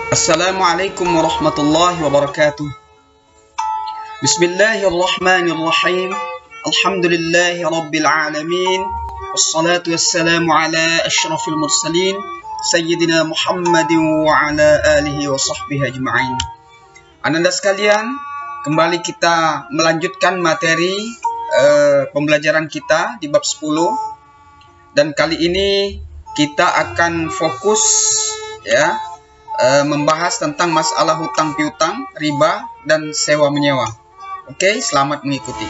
Assalamualaikum warahmatullahi wabarakatuh. Bismillahirrahmanirrahim. Alhamdulillahi rabbil alamin. Wassalatu wassalamu ala asyrafil mursalin Sayyidina Muhammadin wa ala alihi wa sahbihi ajma'in. Ananda sekalian, kembali kita melanjutkan materi pembelajaran kita di bab 10. Dan kali ini kita akan fokus membahas tentang masalah hutang piutang, riba, dan sewa menyewa. Oke, selamat mengikuti.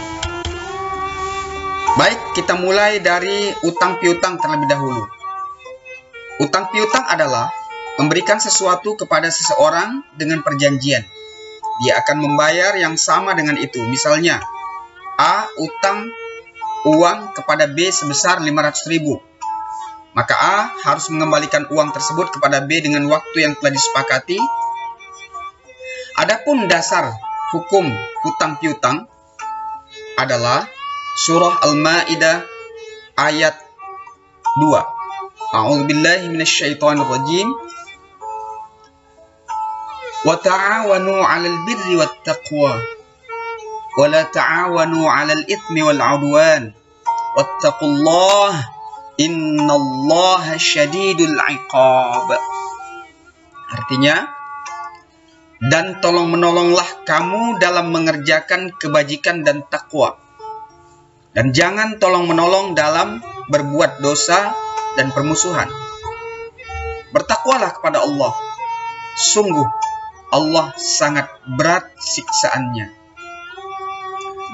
Baik, kita mulai dari utang piutang terlebih dahulu. Utang piutang adalah memberikan sesuatu kepada seseorang dengan perjanjian. Dia akan membayar yang sama dengan itu. Misalnya, A utang uang kepada B sebesar 500.000. Maka A harus mengembalikan uang tersebut kepada B dengan waktu yang telah disepakati. Adapun dasar hukum hutang piutang adalah surah Al-Maidah ayat 2. A'udzubillahi minasyaitonirrajim. Wa ta'awanu 'alal birri wat taqwa wa la ta'awanu 'alal itsmi wal 'udwan wattaqullaha innallaha syadidul 'iqab. Artinya, dan tolong-menolonglah kamu dalam mengerjakan kebajikan dan takwa. Dan jangan tolong-menolong dalam berbuat dosa dan permusuhan. Bertakwalah kepada Allah. Sungguh, Allah sangat berat siksaannya.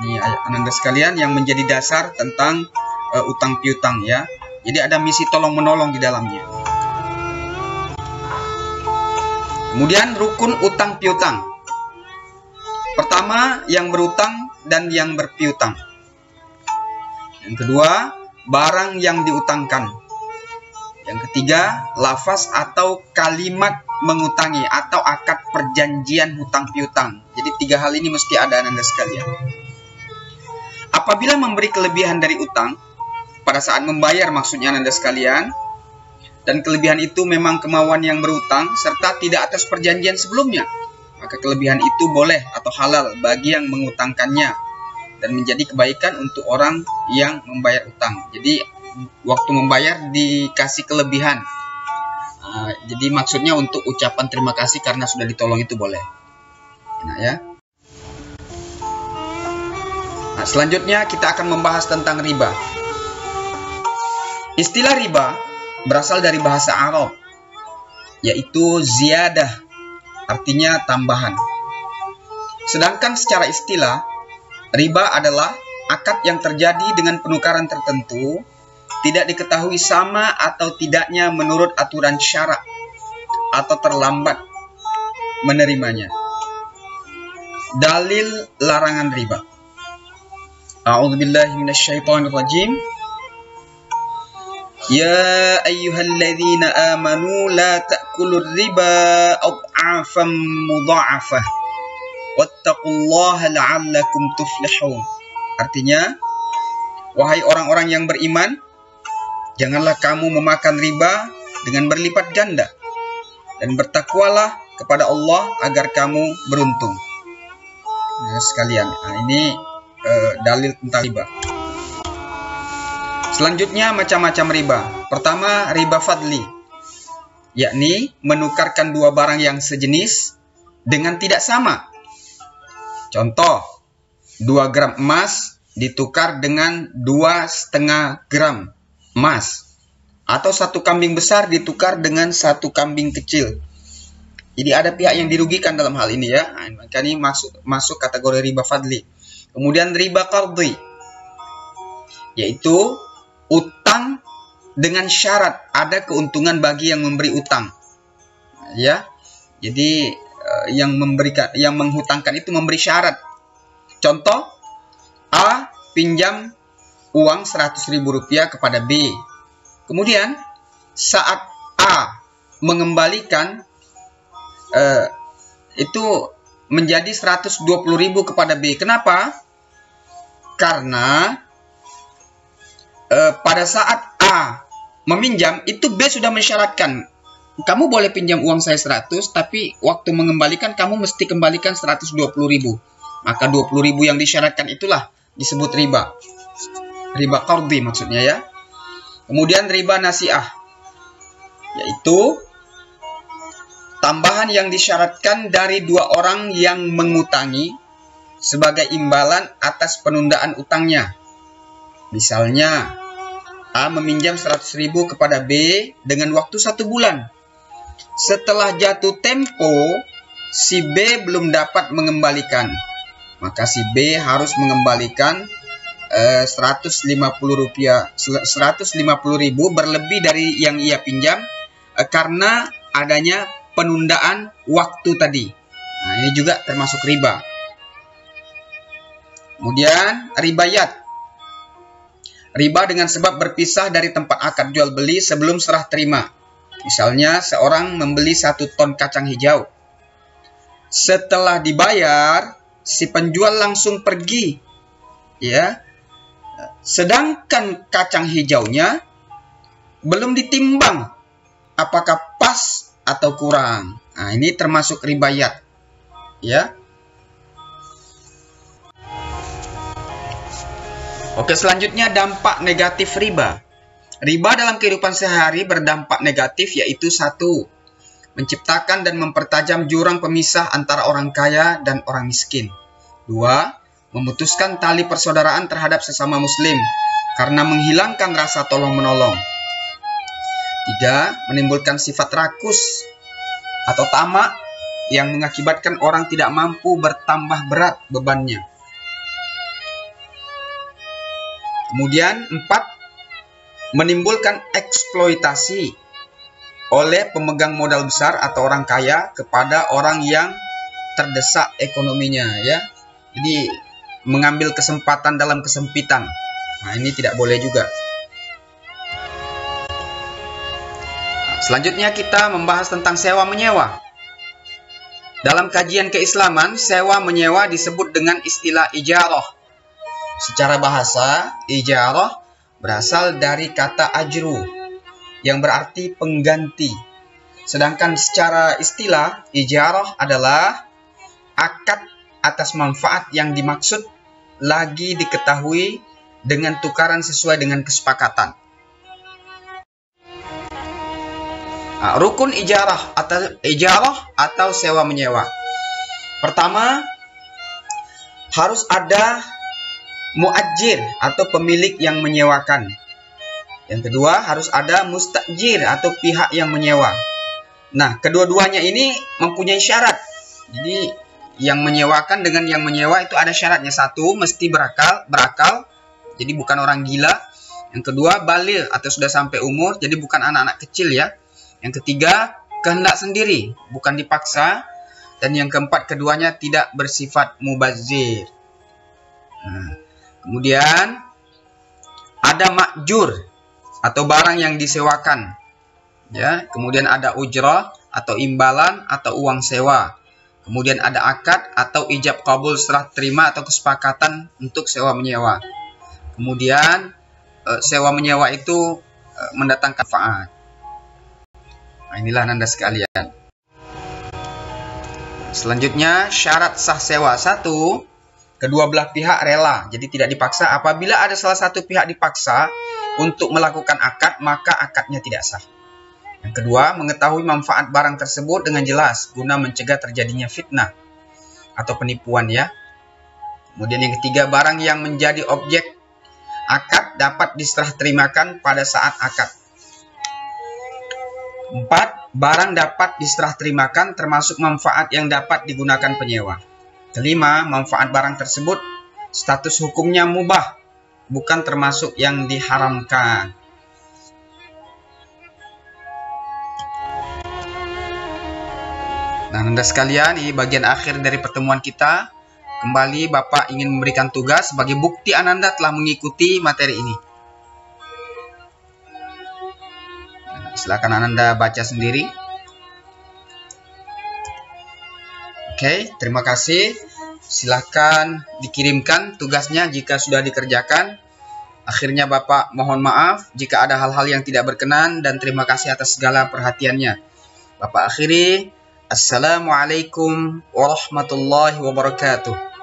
Ini ananda sekalian yang menjadi dasar tentang utang piutang ya. Jadi ada misi tolong-menolong di dalamnya. Kemudian rukun utang piutang. Pertama, yang berutang dan yang berpiutang. Yang kedua, barang yang diutangkan. Yang ketiga, lafaz atau kalimat mengutangi atau akad perjanjian hutang piutang. Jadi 3 hal ini mesti ada ananda sekalian. Apabila memberi kelebihan dari utang, pada saat membayar maksudnya ananda sekalian, dan kelebihan itu memang kemauan yang berutang serta tidak atas perjanjian sebelumnya, maka kelebihan itu boleh atau halal bagi yang mengutangkannya dan menjadi kebaikan untuk orang yang membayar utang. Jadi waktu membayar dikasih kelebihan. Jadi maksudnya untuk ucapan terima kasih karena sudah ditolong itu boleh. Nah ya. Nah, selanjutnya kita akan membahas tentang riba. Istilah riba berasal dari bahasa Arab, yaitu ziyadah, artinya tambahan. Sedangkan secara istilah, riba adalah akad yang terjadi dengan penukaran tertentu, tidak diketahui sama atau tidaknya menurut aturan syarak, atau terlambat menerimanya. Dalil larangan riba. A'udzubillahi minasyaitonirrajim. Ya ayyuhalladzina amanu la ta'kulur riba ad'afan mudha'afah wattaqullaha la'allakum tuflihun. Artinya, wahai orang-orang yang beriman, janganlah kamu memakan riba dengan berlipat ganda, dan bertakwalah kepada Allah agar kamu beruntung. Nah, sekalian, ini dalil tentang riba. Selanjutnya macam-macam riba. Pertama, riba fadli, yakni menukarkan dua barang yang sejenis dengan tidak sama. Contoh, 2 gram emas ditukar dengan 2,5 gram emas, atau 1 kambing besar ditukar dengan 1 kambing kecil. Jadi ada pihak yang dirugikan dalam hal ini ya. Maka ini masuk kategori riba fadli. Kemudian riba qardhi, yaitu utang dengan syarat ada keuntungan bagi yang memberi utang. Ya. Jadi yang menghutangkan itu memberi syarat. Contoh, A pinjam uang Rp100.000 kepada B. Kemudian saat A mengembalikan itu menjadi Rp120.000 kepada B. Kenapa? Karena pada saat A meminjam, itu B sudah mensyaratkan kamu boleh pinjam uang saya 100, tapi waktu mengembalikan kamu mesti kembalikan 120.000. Maka 20.000 yang disyaratkan itulah disebut riba. Riba qardi maksudnya ya. Kemudian riba nasi'ah, yaitu tambahan yang disyaratkan dari dua orang yang mengutangi sebagai imbalan atas penundaan utangnya. Misalnya, A meminjam 100.000 kepada B dengan waktu 1 bulan. Setelah jatuh tempo, si B belum dapat mengembalikan. Maka si B harus mengembalikan 150.000 berlebih dari yang ia pinjam karena adanya penundaan waktu tadi. Nah, ini juga termasuk riba. Kemudian ribayat. Riba dengan sebab berpisah dari tempat akad jual beli sebelum serah terima. Misalnya seorang membeli 1 ton kacang hijau. Setelah dibayar, si penjual langsung pergi. Ya. Sedangkan kacang hijaunya belum ditimbang apakah pas atau kurang. Nah, ini termasuk ribayat. Ya. Oke, selanjutnya dampak negatif riba. Riba dalam kehidupan sehari-hari berdampak negatif, yaitu 1. Menciptakan dan mempertajam jurang pemisah antara orang kaya dan orang miskin. 2. Memutuskan tali persaudaraan terhadap sesama muslim karena menghilangkan rasa tolong-menolong. 3. Menimbulkan sifat rakus atau tamak yang mengakibatkan orang tidak mampu bertambah berat bebannya. Kemudian 4. Menimbulkan eksploitasi oleh pemegang modal besar atau orang kaya kepada orang yang terdesak ekonominya, ya. Jadi mengambil kesempatan dalam kesempitan. Nah, ini tidak boleh juga. Selanjutnya kita membahas tentang sewa menyewa. Dalam kajian keislaman, sewa menyewa disebut dengan istilah ijarah. Secara bahasa, ijarah berasal dari kata ajru yang berarti pengganti. Sedangkan secara istilah, ijarah adalah akad atas manfaat yang dimaksud lagi diketahui dengan tukaran sesuai dengan kesepakatan. Nah, rukun ijarah atau sewa menyewa. Pertama, harus ada muajir atau pemilik yang menyewakan. Yang kedua, harus ada mustajir atau pihak yang menyewa. Nah, kedua-duanya ini mempunyai syarat. Jadi, yang menyewakan dengan yang menyewa itu ada syaratnya. 1, mesti berakal. Jadi bukan orang gila. Yang kedua, baligh atau sudah sampai umur. Jadi bukan anak-anak kecil ya. Yang ketiga, kehendak sendiri, bukan dipaksa. Dan yang keempat, keduanya tidak bersifat mubazir. Nah, kemudian ada makjur atau barang yang disewakan. Ya, kemudian ada ujrah atau imbalan atau uang sewa. Kemudian ada akad atau ijab kabul serah terima atau kesepakatan untuk sewa menyewa. Kemudian sewa menyewa itu mendatangkan manfaat. Nah, inilah Anda sekalian. Selanjutnya syarat sah sewa. 1. Kedua belah pihak rela, jadi tidak dipaksa. Apabila ada salah satu pihak dipaksa untuk melakukan akad, maka akadnya tidak sah. Yang kedua, mengetahui manfaat barang tersebut dengan jelas guna mencegah terjadinya fitnah atau penipuan ya. Kemudian yang ketiga, barang yang menjadi objek akad dapat diserah terimakan pada saat akad. 4. Barang dapat diserah terimakan termasuk manfaat yang dapat digunakan penyewa. Kelima, manfaat barang tersebut status hukumnya mubah, bukan termasuk yang diharamkan. Nah, Anda sekalian, ini bagian akhir dari pertemuan kita. Kembali Bapak ingin memberikan tugas sebagai bukti Ananda telah mengikuti materi ini. Nah, silakan Ananda baca sendiri. Oke, terima kasih. Silakan dikirimkan tugasnya jika sudah dikerjakan. Akhirnya Bapak mohon maaf jika ada hal-hal yang tidak berkenan dan terima kasih atas segala perhatiannya. Bapak akhiri. Assalamualaikum warahmatullahi wabarakatuh.